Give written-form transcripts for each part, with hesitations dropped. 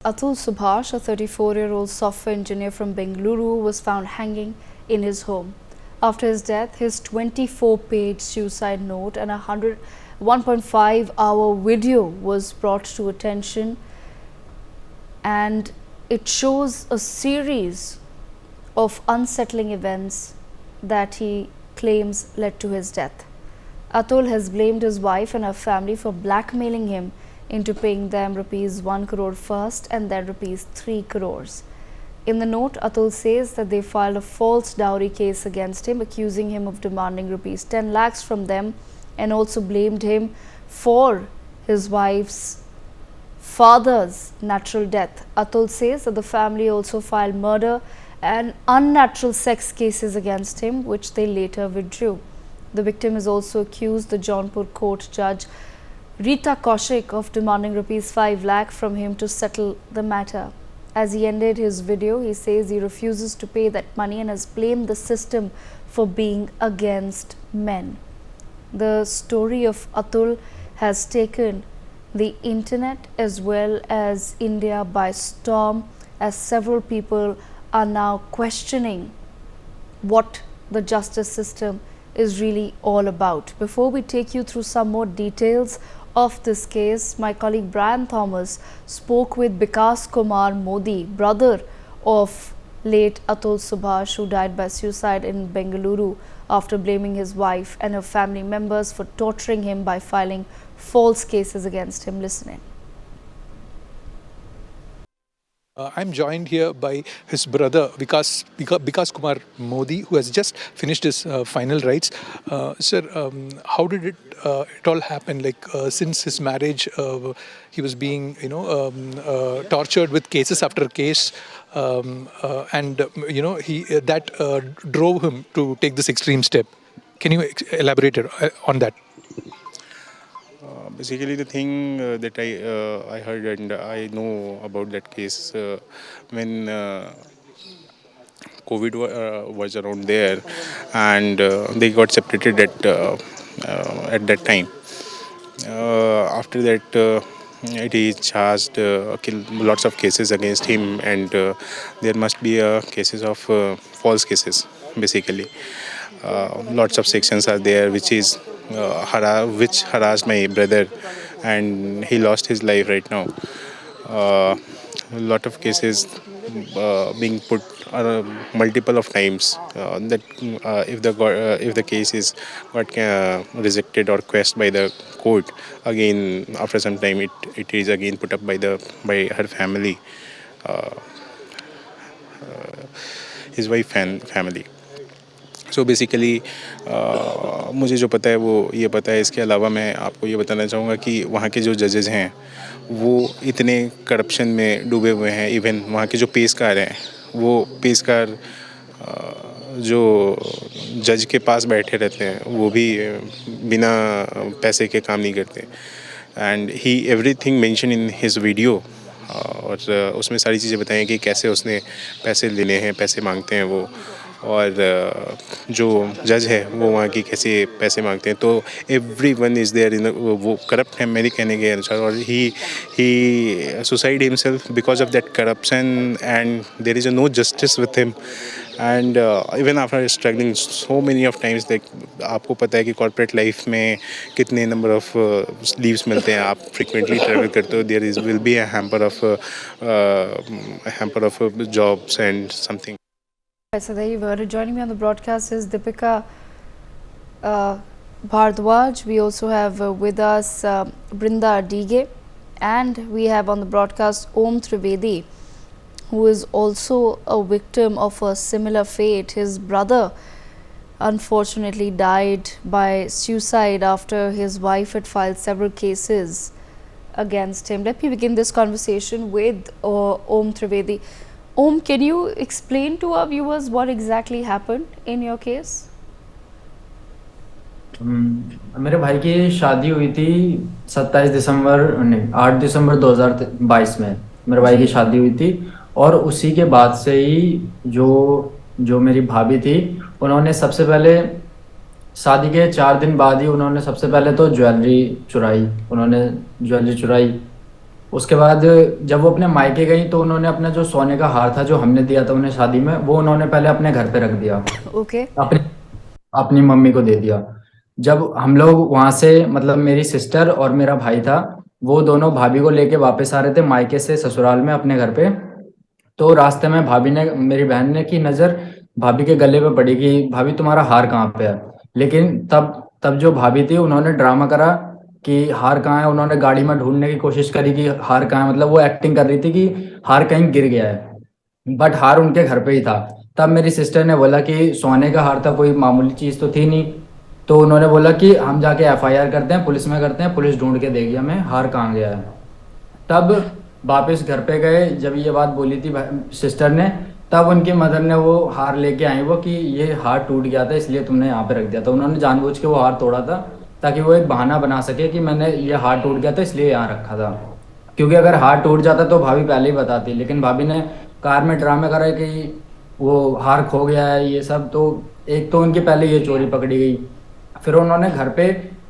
Atul Subhash, a 34-year-old software engineer from Bengaluru, was found hanging in his home. After his death, his 24-page suicide note and a 1.5-hour video was brought to attention, and it shows a series of unsettling events that he claims led to his death. Atul has blamed his wife and her family for blackmailing him into paying them rupees 1 crore first and then rupees 3 crores. In the note, Atul says that they filed a false dowry case against him, accusing him of demanding rupees 10 lakhs from them, and also blamed him for his wife's father's natural death. Atul says that the family also filed murder and unnatural sex cases against him, which they later withdrew. The victim is also accused the Jaunpur court judge Rita Kaushik of demanding rupees 5 lakh from him to settle the matter. As he ended his video, he says he refuses to pay that money and has blamed the system for being against men. The story of Atul has taken the internet as well as India by storm, as several people are now questioning what the justice system is really all about. Before we take you through some more details of this case, my colleague Brian Thomas spoke with Vikas Kumar Modi, brother of late Atul Subhash, who died by suicide in Bengaluru after blaming his wife and her family members for torturing him by filing false cases against him. Listen in. I'm joined here by his brother Vikas Kumar Modi, who has just finished his final rites. Sir, how did it all happen? Like since his marriage, he was being tortured with cases after case, and he that drove him to take this extreme step. Can you elaborate on that? Basically, the thing that I heard and I know about that case when COVID was around there, and they got separated at that time. After that, it is charged lots of cases against him, and there must be cases of false cases. Basically, lots of sections are there which harassed my brother, and he lost his life right now. A lot of cases being put multiple of times that if the case is got rejected or quashed by the court, again after some time it is again put up by her family, his wife and family. So basically मुझे जो पता है वो ये पता है. इसके अलावा मैं आपको ये बताना चाहूँगा कि वहाँ के जो जजेस हैं वो इतने करप्शन में डूबे हुए हैं. इवन वहाँ के जो पेशकार हैं वो पेशकार जो जज के पास बैठे रहते हैं वो भी बिना पैसे के काम नहीं करते. And he everything mention in his video, और उसमें सारी चीज़ें बताएं कि कैसे उसने पैसे लेने हैं, पैसे मांगते हैं वो, और जो जज है वो वहाँ की कैसे पैसे मांगते हैं. तो एवरीवन इज़ देयर इन, वो करप्ट है मेरे कहने के अनुसार, और he suicide himself because of that corruption, and there is no justice with him. And even after struggling so many of times, like आपको पता है कि कॉर्पोरेट लाइफ में कितने नंबर ऑफ लीव्स मिलते हैं, आप फ्रिक्वेंटली ट्रैवल करते हो, there will be a hamper of jobs and something. So there you were. Joining me on the broadcast is Deepika Bhardwaj. We also have with us Brinda Dige, and we have on the broadcast Om Trivedi, who is also a victim of a similar fate. His brother unfortunately died by suicide after his wife had filed several cases against him. Let me begin this conversation with Om Trivedi. Om, can you explain to our viewers what exactly happened in your case? मेरे भाई की शादी हुई थी 27 दिसंबर नहीं 8 दिसंबर 2022 में मेरे भाई की शादी हुई थी. और उसी के बाद से ही जो मेरी भाभी थी, उन्होंने सबसे पहले शादी के 4 दिन बाद ही उन्होंने सबसे पहले तो ज्वेलरी चुराई. उसके बाद जब वो अपने मायके गई तो उन्होंने अपना जो सोने का हार था जो हमने दिया था उन्हें शादी में, वो उन्होंने पहले अपने घर पे रख दिया, ओके। अपनी अपनी मम्मी को दे दिया। जब हम लोग वहां से, मतलब मेरी सिस्टर और मेरा भाई था, वो दोनों भाभी को लेके वापस आ रहे थे मायके से ससुराल में अपने घर पे। तो रास्ते में भाभी ने, मेरी बहन ने की नज़र भाभी के गले पे पड़ी कि भाभी तुम्हारा हार कहाँ पे है। लेकिन तब तब जो भाभी थी उन्होंने ड्रामा करा कि हार कहाँ है, उन्होंने गाड़ी में ढूंढने की कोशिश करी कि हार कहाँ है, मतलब वो एक्टिंग कर रही थी कि हार कहीं गिर गया है, बट हार उनके घर पे ही था। तब मेरी सिस्टर ने बोला कि सोने का हार था, कोई मामूली चीज़ तो थी नहीं। तो उन्होंने बोला कि हम जाके एफआईआर करते हैं, पुलिस में करते हैं, पुलिस ढूंढ के देगी हमें हार कहाँ गया है। तब वापस घर पे गए, जब ये बात बोली थी सिस्टर ने, तब उनकी मदर ने वो हार लेके आई वो कि ये हार टूट गया था इसलिए तुमने यहाँ पे रख दिया था। उन्होंने जानबूझ के वो हार तोड़ा था ताकि वो एक बहाना बना सके कि मैंने ये हार टूट गया था इसलिए यहाँ रखा था। क्योंकि अगर हार टूट जाता तो भाभी पहले ही बताती, लेकिन भाभी ने कार में ड्रामे करा कि वो हार खो गया है ये सब। तो एक तो उनकी पहले ये चोरी पकड़ी गई, फिर उन्होंने घर पे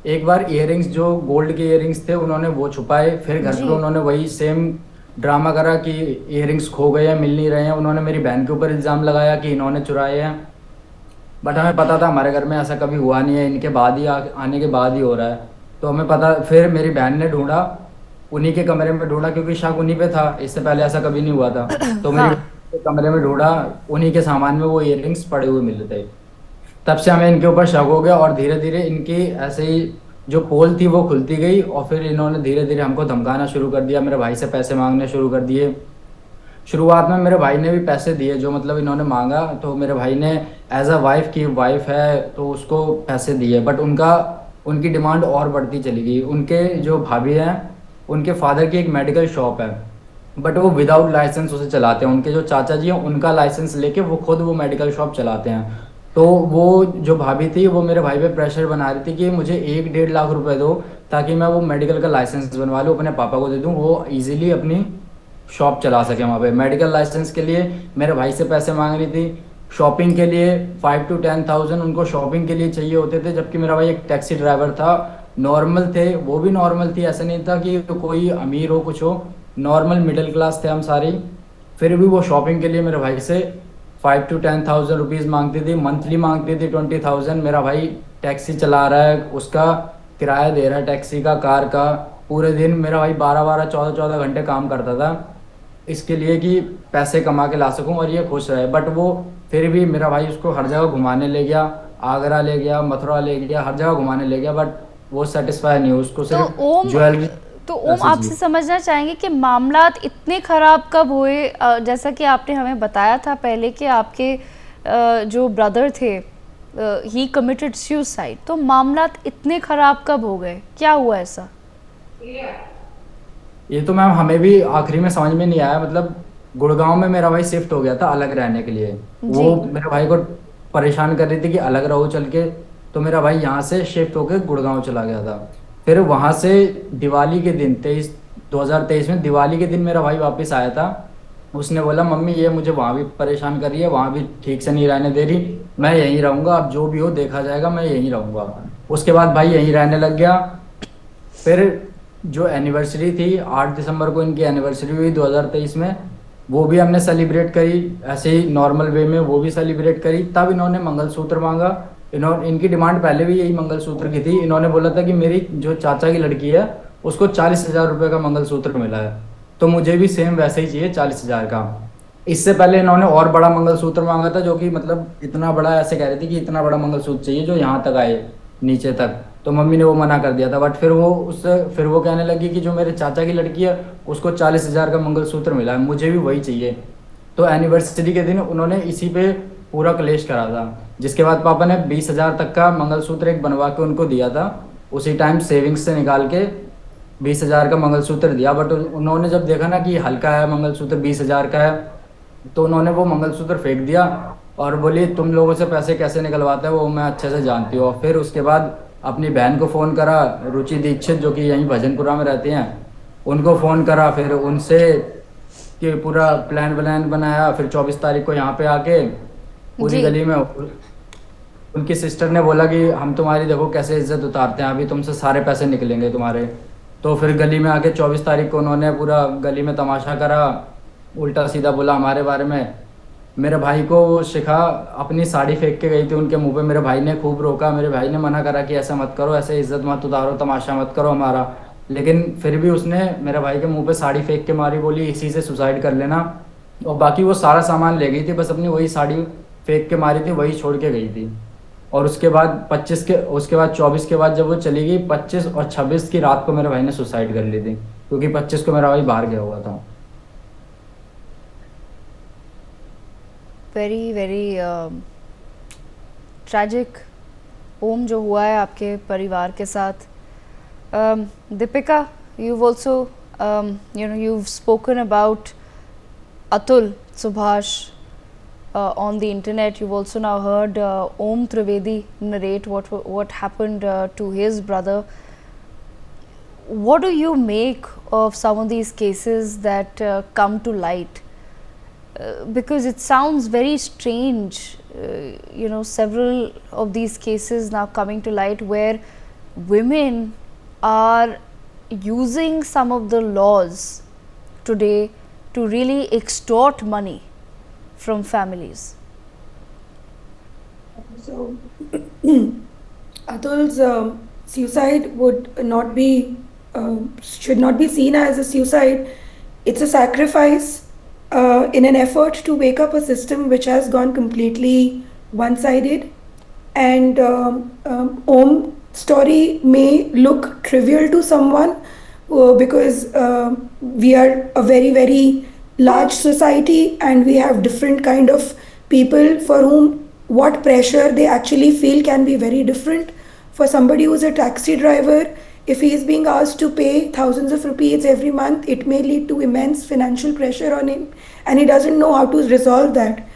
एक बार इयररिंग्स, जो गोल्ड के इयररिंग्स थे, उन्होंने वो छुपाए। फिर घर जी। पे उन्होंने वही सेम ड्रामा करा कि इयररिंग्स खो गए हैं, मिल नहीं रहे हैं। उन्होंने मेरी बहन के ऊपर इल्ज़ाम लगाया कि इन्होंने चुराए हैं, बट हमें पता था हमारे घर में ऐसा कभी हुआ नहीं है, इनके बाद ही आने के बाद ही हो रहा है। तो हमें पता, फिर मेरी बहन ने ढूंढा, उन्हीं के कमरे में ढूंढा क्योंकि शक उन्हीं पे था, इससे पहले ऐसा कभी नहीं हुआ था। तो मेरी हाँ। बहन के कमरे में ढूंढा, उन्हीं के सामान में वो इयररिंग्स पड़े हुए मिले थे। तब से हमें इनके ऊपर शक हो गया और धीरे धीरे इनकी ऐसे ही जो पोल थी वो खुलती गई और फिर इन्होंने धीरे धीरे हमको धमकाना शुरू कर दिया, मेरे भाई से पैसे मांगने शुरू कर दिए। शुरुआत में मेरे भाई ने भी पैसे दिए जो मतलब इन्होंने मांगा, तो मेरे भाई ने एज अ वाइफ, की वाइफ है तो उसको पैसे दिए, बट उनकी डिमांड और बढ़ती चली गई। उनके जो भाभी हैं उनके फादर की एक मेडिकल शॉप है, बट वो विदाउट लाइसेंस उसे चलाते हैं। उनके जो चाचा जी हैं उनका लाइसेंस लेके वो खुद वो मेडिकल शॉप चलाते हैं। तो वो जो भाभी थी वो मेरे भाई पे प्रेशर बना रही थी कि मुझे 1-1.5 लाख रुपए दो ताकि मैं वो मेडिकल का लाइसेंस बनवा लूँ, अपने पापा को दे दूँ, वो इजीली अपनी शॉप चला सके वहाँ पे। मेडिकल लाइसेंस के लिए मेरे भाई से पैसे मांग रही थी, शॉपिंग के लिए 5 to 10 thousand उनको शॉपिंग के लिए चाहिए होते थे, जबकि मेरा भाई एक टैक्सी ड्राइवर था, नॉर्मल थे, वो भी नॉर्मल थी, ऐसा नहीं था कि तो कोई अमीर हो कुछ हो, नॉर्मल मिडिल क्लास थे हम सारे। फिर भी वो शॉपिंग के लिए मेरे भाई से 5 to 10 thousand रुपीज़ मांगती थी, मंथली मांगती थी 20,000। मेरा भाई टैक्सी चला रहा है, उसका किराया दे रहा है टैक्सी का, कार का। पूरे दिन मेरा भाई 12-12 14-14 घंटे काम करता था इसके लिए कि पैसे कमा के ला सकूं और ये खुश रहे। बट वो फिर भी, मेरा भाई उसको हर जगह घुमाने ले गया, आगरा ले गया, मथुरा ले गया, हर जगह घुमाने ले गया, बट वो सेटिस्फाई नहीं, उसको तो सिर्फ ओम ज्वेलरी तो ओम पैसे आपसे चाहिए। समझना चाहेंगे कि मामलात इतने खराब कब हुए? जैसा कि आपने हमें बताया था पहले कि आपके जो ब्रदर थे ही कमिटेड सुसाइड, तो मामलात इतने खराब कब हो गए, क्या हुआ ऐसा? ये तो मैम हमें भी आखिरी में समझ में नहीं आया। मतलब गुड़गांव में मेरा भाई शिफ्ट हो गया था अलग रहने के लिए, जी। वो मेरे भाई को परेशान कर रही थी कि अलग रहो चल के। तो मेरा भाई यहाँ से शिफ्ट होकर गुड़गांव चला गया था। फिर वहाँ से दिवाली के दिन 2023 में दिवाली के दिन मेरा भाई वापस आया था। उसने बोला मम्मी ये मुझे वहाँ भी परेशान कर रही है, वहाँ भी ठीक से नहीं रहने दे रही, मैं यहीं रहूँगा, अब जो भी हो देखा जाएगा, मैं यहीं रहूँगा। उसके बाद भाई यहीं रहने लग गया। फिर जो एनिवर्सरी थी 8 दिसंबर को इनकी एनिवर्सरी हुई 2023 में, वो भी हमने सेलिब्रेट करी ऐसे ही नॉर्मल वे में, वो भी सेलिब्रेट करी। तब इन्होंने मंगलसूत्र मांगा। इनकी डिमांड पहले भी यही मंगलसूत्र की थी। इन्होंने बोला था कि मेरी जो चाचा की लड़की है उसको 40,000 रुपये का मंगलसूत्र मिला है, तो मुझे भी सेम वैसे ही चाहिए 40,000 का। इससे पहले इन्होंने और बड़ा मंगलसूत्र मांगा था, जो कि मतलब इतना बड़ा, ऐसे कह रही थी कि इतना बड़ा मंगलसूत्र चाहिए जो यहाँ तक आए, नीचे तक। तो मम्मी ने वो मना कर दिया था। बट फिर वो कहने लगी कि जो मेरे चाचा की लड़की है उसको 40,000 का मंगलसूत्र मिला है, मुझे भी वही चाहिए। तो एनिवर्सरी के दिन उन्होंने इसी पे पूरा क्लेश करा था, जिसके बाद पापा ने 20,000 तक का मंगलसूत्र एक बनवा के उनको दिया था, उसी टाइम सेविंग्स से निकाल के 20,000 का मंगलसूत्र दिया। बट उन्होंने जब देखा ना कि हल्का है मंगलसूत्र, 20,000 का है, तो उन्होंने वो मंगलसूत्र फेंक दिया और बोली तुम लोगों से पैसे कैसे निकलवाते हैं वो मैं अच्छे से जानती हूँ। और फिर उसके बाद अपनी बहन को फ़ोन करा, रुचि दीक्षित, जो कि यहीं भजनपुरा में रहती हैं, उनको फ़ोन करा, फिर उनसे कि पूरा प्लान व्लान बनाया। फिर 24 तारीख को यहाँ पे आके पूरी जी। गली में उनकी सिस्टर ने बोला कि हम तुम्हारी देखो कैसे इज्जत उतारते हैं, अभी तुमसे सारे पैसे निकलेंगे तुम्हारे। तो फिर गली में आके 24 तारीख को उन्होंने पूरा गली में तमाशा करा, उल्टा सीधा बोला हमारे बारे में। मेरे भाई को वो शिखा अपनी साड़ी फेंक के गई थी उनके मुंह पे। मेरे भाई ने खूब रोका, मेरे भाई ने मना करा कि ऐसा मत करो, ऐसे इज्जत मत उतारो, तमाशा मत करो हमारा। लेकिन फिर भी उसने मेरे भाई के मुंह पे साड़ी फेंक के मारी, बोली इसी से सुसाइड कर लेना। और बाकी वो सारा सामान ले गई थी, बस अपनी वही साड़ी फेंक के मारी थी, वही छोड़ के गई थी। और उसके बाद 24 के बाद जब वो चली गई, 25 और 26 की रात को मेरे भाई ने सुसाइड कर ली थी, क्योंकि 25 को मेरा भाई बाहर गया हुआ था। वेरी वेरी ट्रैजिक ओम जो हुआ है आपके परिवार के साथ। Deepika, you've also you've spoken about Atul Subhash on the internet. You've also now heard Om Trivedi narrate what happened to his brother. What do you make of some of these cases that come to light? Because it sounds very strange, several of these cases now coming to light where women are using some of the laws today to really extort money from families. So, Atul's suicide should not be seen as a suicide. It's a sacrifice in an effort to wake up a system which has gone completely one-sided. And Om's story may look trivial to someone because we are a very, very large society and we have different kind of people for whom what pressure they actually feel can be very different. For somebody who's a taxi driver, if he is being asked to pay thousands of rupees every month, it may lead to immense financial pressure on him and he doesn't know how to resolve that.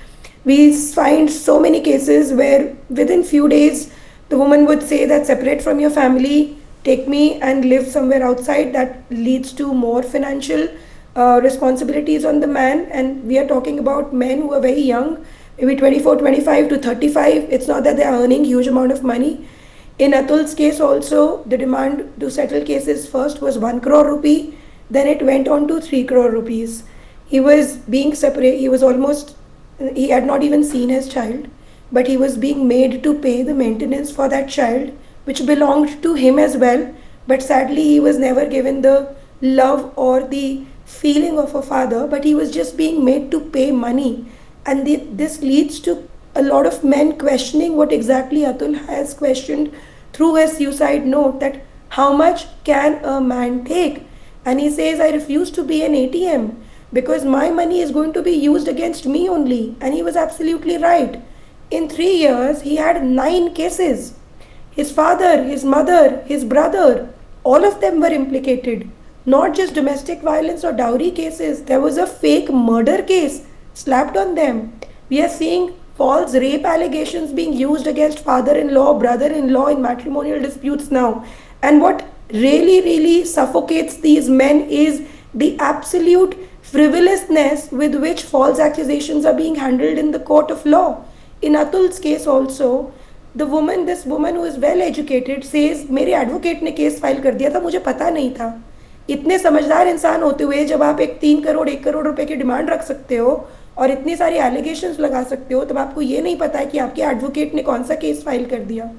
We find so many cases where within few days the woman would say that separate from your family, take me and live somewhere outside. That leads to more financial responsibilities on the man, and we are talking about men who are very young, maybe 24, 25 to 35. It's not that they are earning huge amount of money. In Atul's case also, the demand to settle cases first was 1 crore rupee, then it went on to 3 crore rupees. He was being separated, he had not even seen his child, but he was being made to pay the maintenance for that child, which belonged to him as well. But sadly, he was never given the love or the feeling of a father, but he was just being made to pay money. And this leads to a lot of men questioning what exactly Atul has questioned through his suicide note, that how much can a man take? And he says, I refuse to be an ATM because my money is going to be used against me only. And he was absolutely right. In 3 years, he had 9 cases. His father, his mother, his brother, all of them were implicated. Not just domestic violence or dowry cases. There was a fake murder case slapped on them. We are seeing false rape allegations being used against father-in-law, brother-in-law in matrimonial disputes now. And what really, really suffocates these men is the absolute frivolousness with which false accusations are being handled in the court of law. In Atul's case also, this woman who is well educated says, मेरे advocate ने case file कर दिया था, मुझे पता नहीं था. इतने समझदार इंसान होते हुए जब आप 1 करोड़ रुपए की डिमांड रख सकते हो और इतनी सारी एलिगेशंस लगा सकते हो, तब आपको ये नहीं पता है कि आपके एडवोकेट ने कौन सा केस फाइल कर दिया.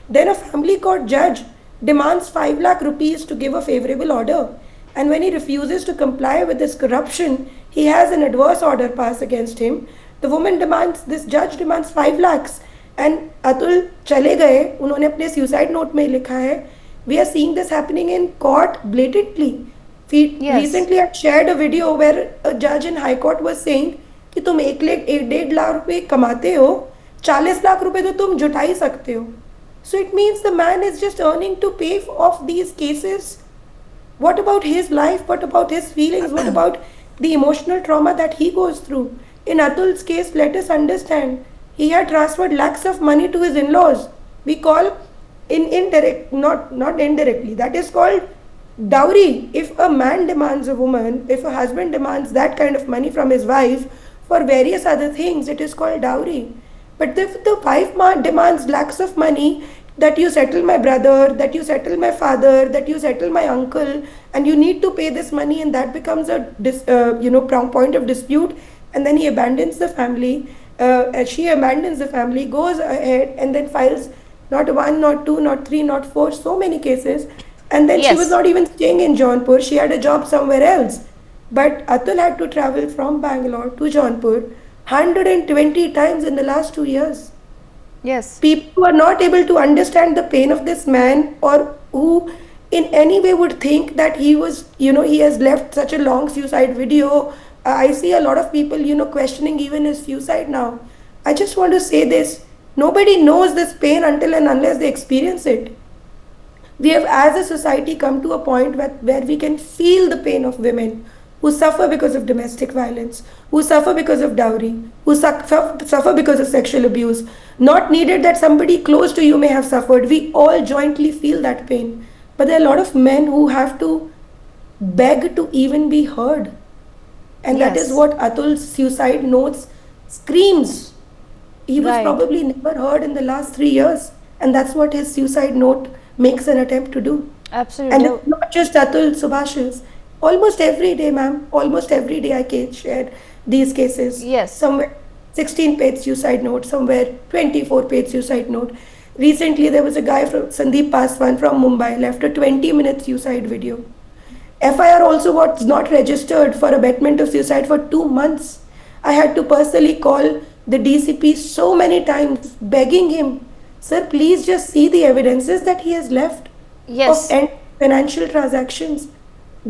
Then a family court judge demands 5 lakh rupees to give a favorable order. And when he refuses to comply with this corruption, he has an adverse order passed against him. This judge demands 5 lakhs. And Atul चले गए, उन्होंने अपने suicide note में लिखा है. We are seeing this happening in court blatantly. Yes. Recently I shared a video where a judge in High Court was saying कि तुम 1.5 लाख रुपए कमाते हो, 40 लाख रुपए तो तुम जुटा ही सकते हो. So it means the man is just earning to pay off these cases. What about his life? What about his feelings? What about the emotional trauma that he goes through? In Atul's case, let us understand, he had transferred lakhs of money to his in-laws. We call not indirectly, that is called dowry. If a man demands a woman, if a husband demands that kind of money from his wife for various other things, it is called dowry. But if the wife demands lakhs of money, that you settle my brother, that you settle my father, that you settle my uncle, and you need to pay this money, and that becomes a point of dispute, and then he abandons the family. And she abandons the family, goes ahead, and then files not one, not two, not three, not four, so many cases. And then she was Yes. not even staying in Jaunpur; she had a job somewhere else. But Atul had to travel from Bangalore to Jaunpur 120 times in the last 2 years. Yes. People who are not able to understand the pain of this man, or who in any way would think that he has left such a long suicide video. I see a lot of people questioning even his suicide now. I just want to say this: nobody knows this pain until and unless they experience it. We have, as a society, come to a point where we can feel the pain of women who suffer because of domestic violence, who suffer because of dowry, who suffer because of sexual abuse. Not needed that somebody close to you may have suffered. We all jointly feel that pain. But there are a lot of men who have to beg to even be heard. And that is Yes. what Atul's suicide notes screams. He was Right. probably never heard in the last 3 years. And that's what his suicide note makes an attempt to do. And Absolutely. it's not just Atul Subhash's. Almost every day, ma'am, almost every day I share these cases. Yes. Somewhere 16-page suicide note, somewhere 24-page suicide note. Recently, there was a guy from Sandeep Paswan from Mumbai left a 20-minute suicide video. FIR also was not registered for abetment of suicide for 2 months. I had to personally call the DCP so many times, begging him, sir, please just see the evidences that he has left Yes. of financial transactions.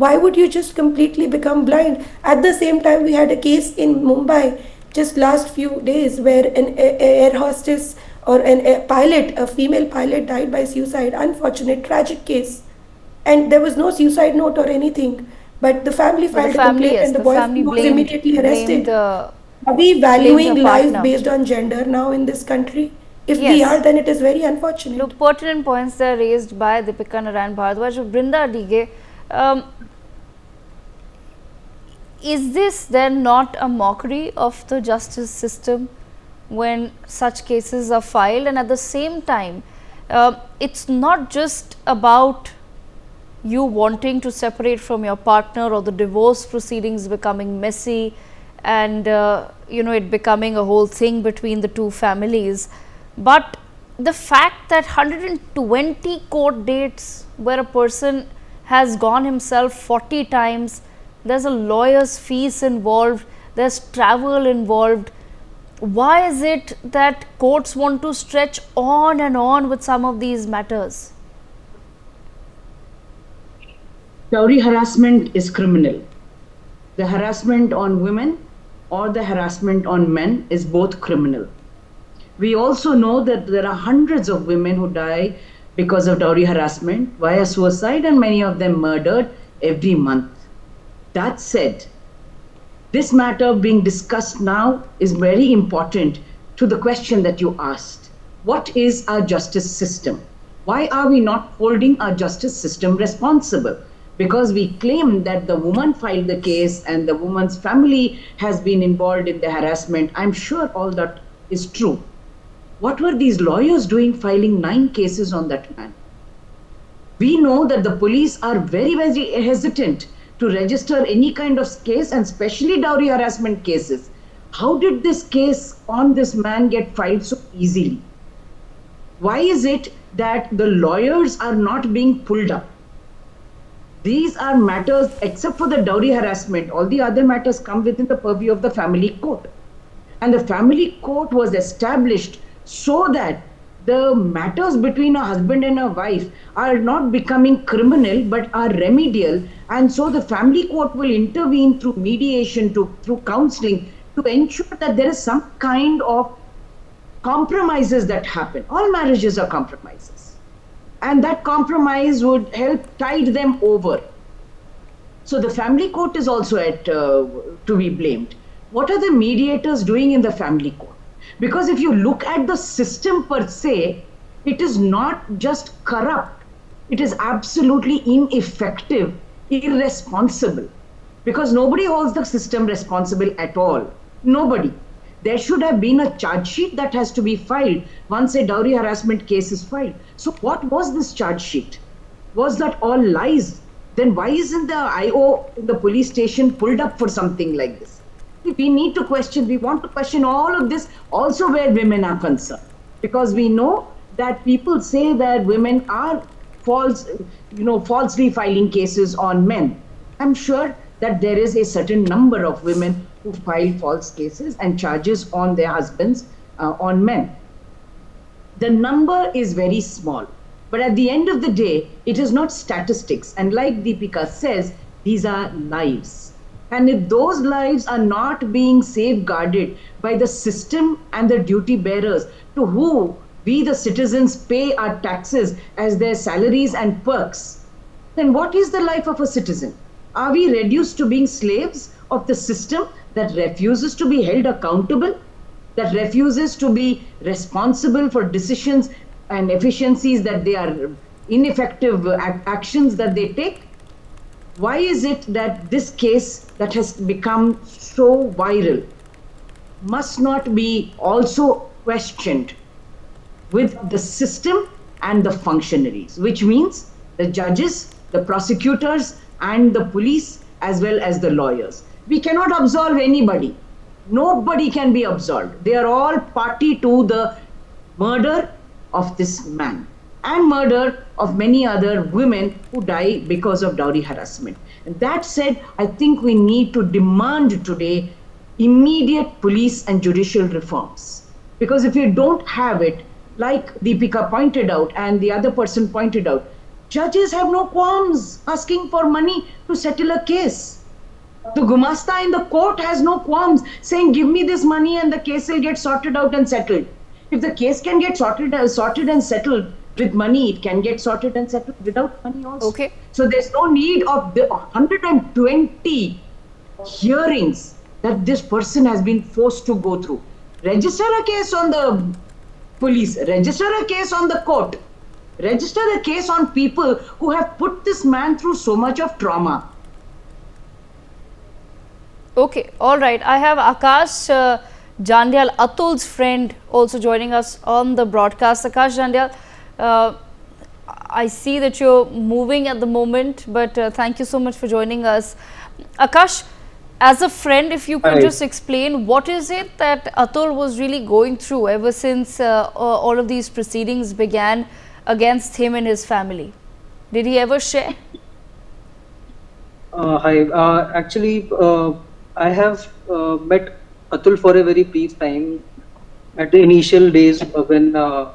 Why would you just completely become blind? At the same time, we had a case in Mumbai just last few days where an air hostess or a pilot, a female pilot, died by suicide. Unfortunate, tragic case. And there was no suicide note or anything. But the family But the filed a family, complaint yes, and the the family boyfriend was immediately blamed arrested. the Are we blamed valuing her life partner. based on gender now in this country? If we Yes. are, then it is very unfortunate. Look, pertinent points there raised by Deepika Narayan Bhardwaj. Brinda Dige, is this then not a mockery of the justice system when such cases are filed? And at the same time, it's not just about you wanting to separate from your partner or the divorce proceedings becoming messy and it becoming a whole thing between the two families, but the fact that 120 court dates where a person has gone himself 40 times, there's a lawyer's fees involved, there's travel involved. Why is it that courts want to stretch on and on with some of these matters? Dowry harassment is criminal. The harassment on women or the harassment on men is both criminal. We also know that there are hundreds of women who die because of dowry harassment via suicide, and many of them murdered every month. That said, this matter being discussed now is very important to the question that you asked. What is our justice system? Why are we not holding our justice system responsible? Because we claim that the woman filed the case and the woman's family has been involved in the harassment. I'm sure all that is true. What were these lawyers doing filing 9 cases on that man? We know that the police are very, very hesitant to register any kind of case, and especially dowry harassment cases. How did this case on this man get filed so easily? Why is it that the lawyers are not being pulled up? These are matters, except for the dowry harassment, all the other matters come within the purview of the family court. And the family court was established so that the matters between a husband and a wife are not becoming criminal but are remedial. And so the family court will intervene through mediation, through counseling, to ensure that there is some kind of compromises that happen. All marriages are compromises. And that compromise would help tide them over. So the family court is also to be blamed. What are the mediators doing in the family court? Because if you look at the system per se, it is not just corrupt. It is absolutely ineffective, irresponsible. Because nobody holds the system responsible at all. Nobody. There should have been a charge sheet that has to be filed once a dowry harassment case is filed. So what was this charge sheet? Was that all lies? Then why isn't the IO in the police station pulled up for something like this? We need to question, we want to question all of this also where women are concerned. Because we know that people say that women are falsely filing cases on men. I'm sure that there is a certain number of women who file false cases and charges on their husbands, on men. The number is very small. But at the end of the day, it is not statistics. And like Deepika says, these are lives. And if those lives are not being safeguarded by the system and the duty bearers to who we, the citizens, pay our taxes as their salaries and perks, then what is the life of a citizen? Are we reduced to being slaves of the system that refuses to be held accountable, that refuses to be responsible for decisions and efficiencies that they are ineffective actions that they take? Why is it that this case that has become so viral must not be also questioned with the system and the functionaries, which means the judges, the prosecutors, and the police, as well as the lawyers? We cannot absolve anybody. Nobody can be absolved. They are all party to the murder of this man and murder of many other women who die because of dowry harassment. And that said, I think we need to demand today immediate police and judicial reforms. Because if you don't have it, like Deepika pointed out and the other person pointed out, judges have no qualms asking for money to settle a case. The gumasta in the court has no qualms saying, give me this money and the case will get sorted out and settled. If the case can get sorted and settled with money, it can get sorted and settled without money also. Okay. So there's no need of the 120 hearings that this person has been forced to go through. Register a case on the police, register a case on the court, register a case on people who have put this man through so much of trauma. Okay, all right. I have Akash Jandyal, Atul's friend, also joining us on the broadcast. Akash Jandyal, I see that you're moving at the moment, but thank you so much for joining us. Akash, as a friend, if you could just explain what is it that Atul was really going through ever since all of these proceedings began against him and his family. Did he ever share? Hi, actually, I have met Atul for a very brief time at the initial days when the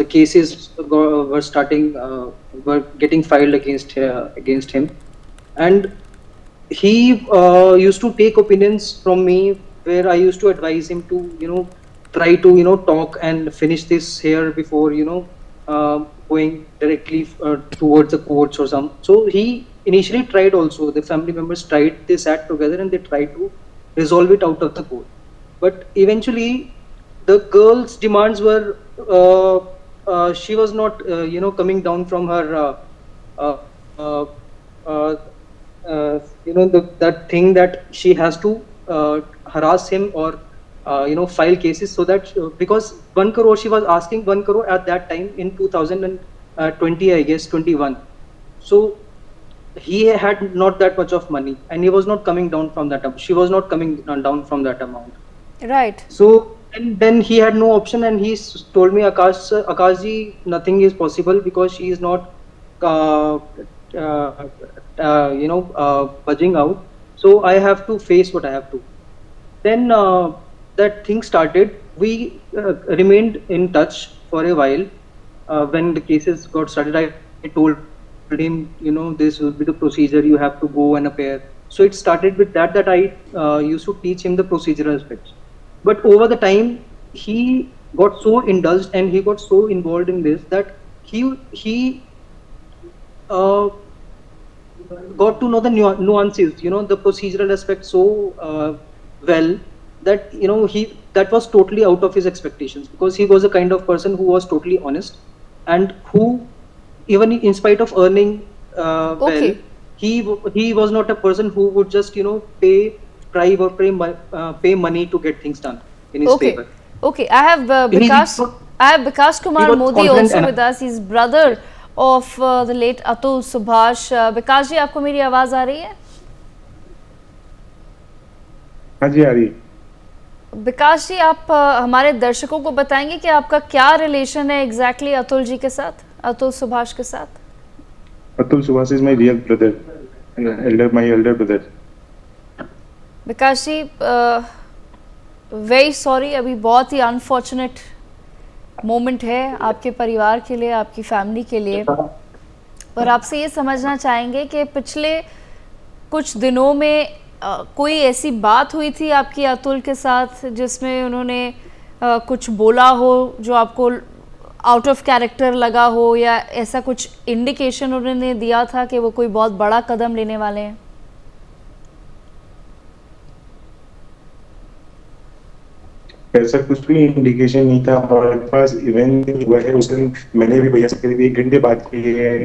cases were getting filed against him, and he used to take opinions from me where I used to advise him to try to talk and finish this here before going directly towards the courts or some. So he initially tried also, the family members tried, they sat together and they tried to resolve it out of the court. But eventually the girl's demands were, she was not, coming down from her, that thing that she has to harass him or, file cases so that, because 1 crore, she was asking 1 crore at that time in 2020, I guess, 21. So he had not that much of money and he was not coming down from that. She was not coming down from that amount. Right. So, and then he had no option and he told me, Akashji, nothing is possible because she is not, budging out. So I have to face what I have to. Then that thing started. We remained in touch for a while. When the cases got started, I told him, this will be the procedure, you have to go and appear. So it started with that I used to teach him the procedural aspects. But over the time, he got so indulged and he got so involved in this that he got to know the nuances, the procedural aspect so well that, that was totally out of his expectations, because he was a kind of person who was totally honest and who, even in spite of earning well, he was not a person who would just, pay money to get things done in his favor. Okay, I have Vikas. I have Bikash Kumar was Modi confident also enough. with us. He's brother of the late Atul Subhash. Bikash जी, आपको मेरी आवाज आ रही है? हाँ जी आ रही है। विकास जी, आप हमारे दर्शकों को बताएंगे कि आपका क्या रिलेशन है एग्जैक्टली अतुल जी के साथ, अतुल सुभाष के साथ? Atul Subhash is my real brother, my elder brother. Vikas ji, very sorry, अभी बहुत ही अनफॉर्चुनेट मोमेंट है आपके परिवार के लिए, आपकी फैमिली के लिए, और आपसे ये समझना चाहेंगे कि पिछले कुछ दिनों में कोई ऐसी बात हुई थी आपकी अतुल के साथ जिसमें उन्होंने कुछ बोला हो जो आपको आउट ऑफ कैरेक्टर लगा हो, या ऐसा कुछ इंडिकेशन उन्होंने दिया था कि वो कोई बहुत बड़ा कदम लेने वाले हैं? ऐसा कुछ भी इंडिकेशन नहीं था हमारे पास। इवेंट हुआ है उस दिन, मैंने भी भैया से करीब 1 घंटे बात की है।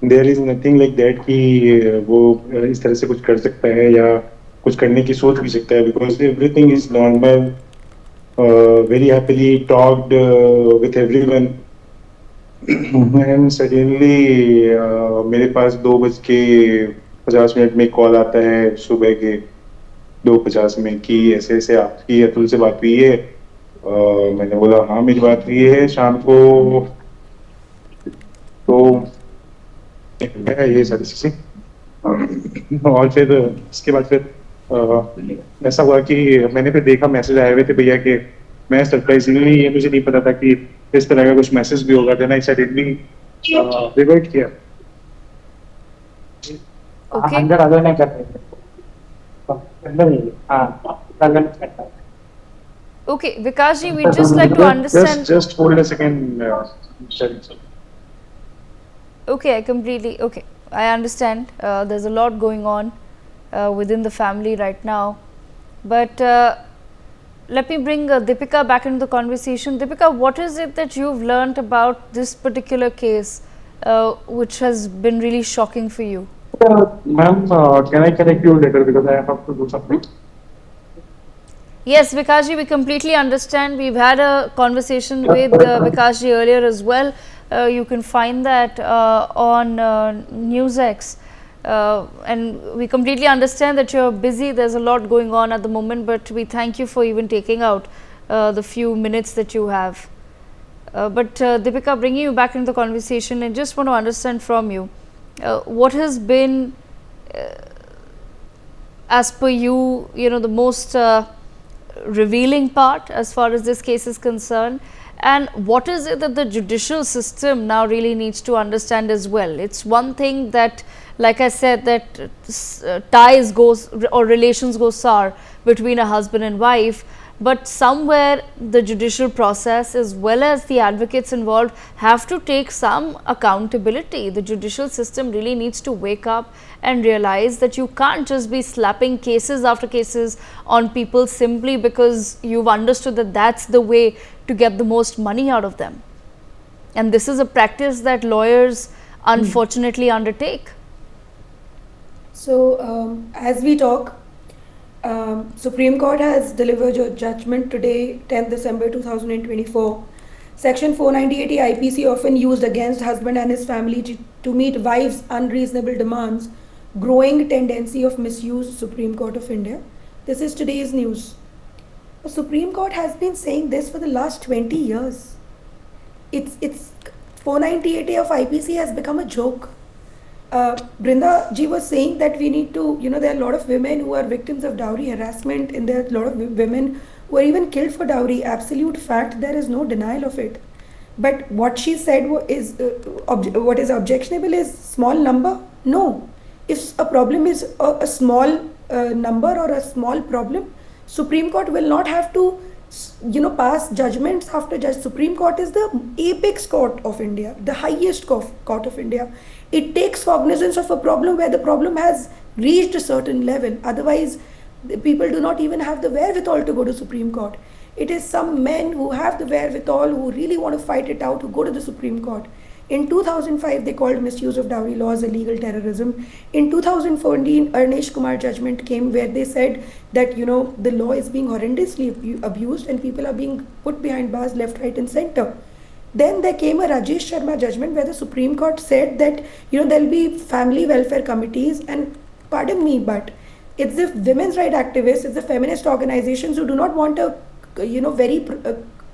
There is nothing like that कि वो इस तरह से कुछ कर सकता है या कुछ करने की सोच भी सकता है, because everything is normal, very happily talked with everyone. And suddenly मेरे पास 2:50 में कॉल आता है सुबह के 2:50 में कि ऐसे ऐसे आपकी अतुल से बात हुई है। मैंने बोला हाँ मेरी बात हुई है शाम को। तो ये सारी चीजें, और फिर इसके बाद फिर ऐसा हुआ कि मैंने फिर देखा मैसेज आए हुए थे भैया के। मैं सरप्राइजिंगली, ये मुझे नहीं पता था कि इस तरह का कुछ मैसेज भी होगा। देन आई सडनली रिवर्ट किया। अंदर अगर नहीं करते Okay, Vikas ji, we'd just like to understand. Just hold a second. Okay, I understand. There's a lot going on within the family right now, but let me bring Deepika back into the conversation. Deepika, what is it that you've learned about this particular case, which has been really shocking for you? Ma'am, can I connect you later because I have to do something? Yes, Vikas ji, we completely understand. We've had a conversation with Vikas ji earlier as well. You can find that on NewsX. And we completely understand that you're busy. There's a lot going on at the moment, but we thank you for even taking out the few minutes that you have. But Deepika, bringing you back into the conversation, and just want to understand from you, what has been, as per you, the most revealing part as far as this case is concerned, and what is it that the judicial system now really needs to understand as well? It's one thing that, like I said, that ties goes or relations go sour between a husband and wife, but somewhere the judicial process as well as the advocates involved have to take some accountability. The judicial system really needs to wake up and realize that you can't just be slapping cases after cases on people simply because you've understood that that's the way to get the most money out of them. And this is a practice that lawyers unfortunately undertake. So, as we talk, Supreme Court has delivered a judgment today, 10th December 2024. Section 498 IPC, often used against husband and his family to meet wives' unreasonable demands, growing tendency of misuse, Supreme Court of India. This is today's news. The Supreme Court has been saying this for the last 20 years. It's 498 of IPC has become a joke. Brinda ji was saying that we need to, there are a lot of women who are victims of dowry harassment, and there are a lot of women who are even killed for dowry. Absolute fact, there is no denial of it. But what she said is, what is objectionable is small number. No. If a problem is a small number or a small problem, Supreme Court will not have to, pass judgments after judge. Supreme Court is the apex court of India, the highest court of India. It takes cognizance of a problem where the problem has reached a certain level. Otherwise, people do not even have the wherewithal to go to Supreme Court. It is some men who have the wherewithal, who really want to fight it out, who go to the Supreme Court. In 2005, they called misuse of dowry laws illegal terrorism. In 2014, Arnesh Kumar judgment came where they said that, the law is being horrendously abused and people are being put behind bars left, right and center. Then there came a Rajesh Sharma judgment where the Supreme Court said that, there'll be family welfare committees, and pardon me, but it's the women's rights activists, it's the feminist organizations who do not want a, very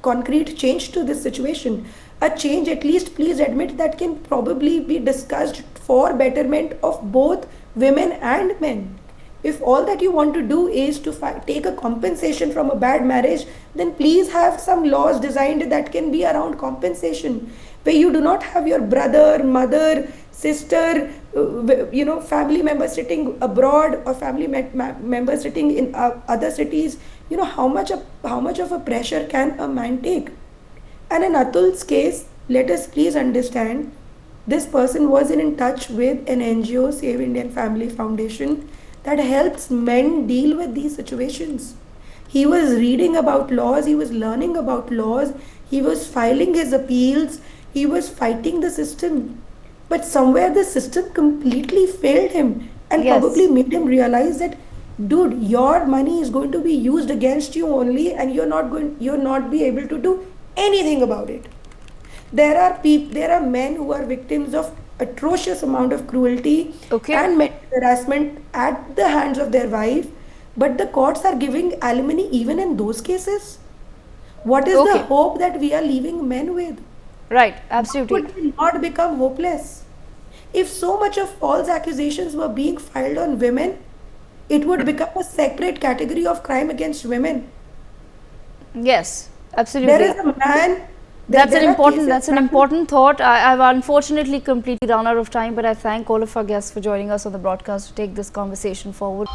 concrete change to this situation. A change, at least please admit, that can probably be discussed for betterment of both women and men. If all that you want to do is to take a compensation from a bad marriage, then please have some laws designed that can be around compensation, where you do not have your brother, mother, sister, family member sitting abroad or family member sitting in other cities. How much of a pressure can a man take? And in Atul's case, let us please understand, this person was in touch with an NGO, Save Indian Family Foundation, that helps men deal with these situations. He was reading about laws, he was learning about laws, he was filing his appeals, he was fighting the system. But somewhere the system completely failed him and probably made him realize that, dude, your money is going to be used against you only, and you'll not be able to do anything about it. There are men who are victims of atrocious amount of cruelty and mental harassment at the hands of their wife, but the courts are giving alimony even in those cases. What is the hope that we are leaving men with? Right, absolutely. Would we not become hopeless? If so much of false accusations were being filed on women, it would become a separate category of crime against women. Yes, absolutely. There is a man. That's an important thought. I've unfortunately completely run out of time, but I thank all of our guests for joining us on the broadcast to take this conversation forward.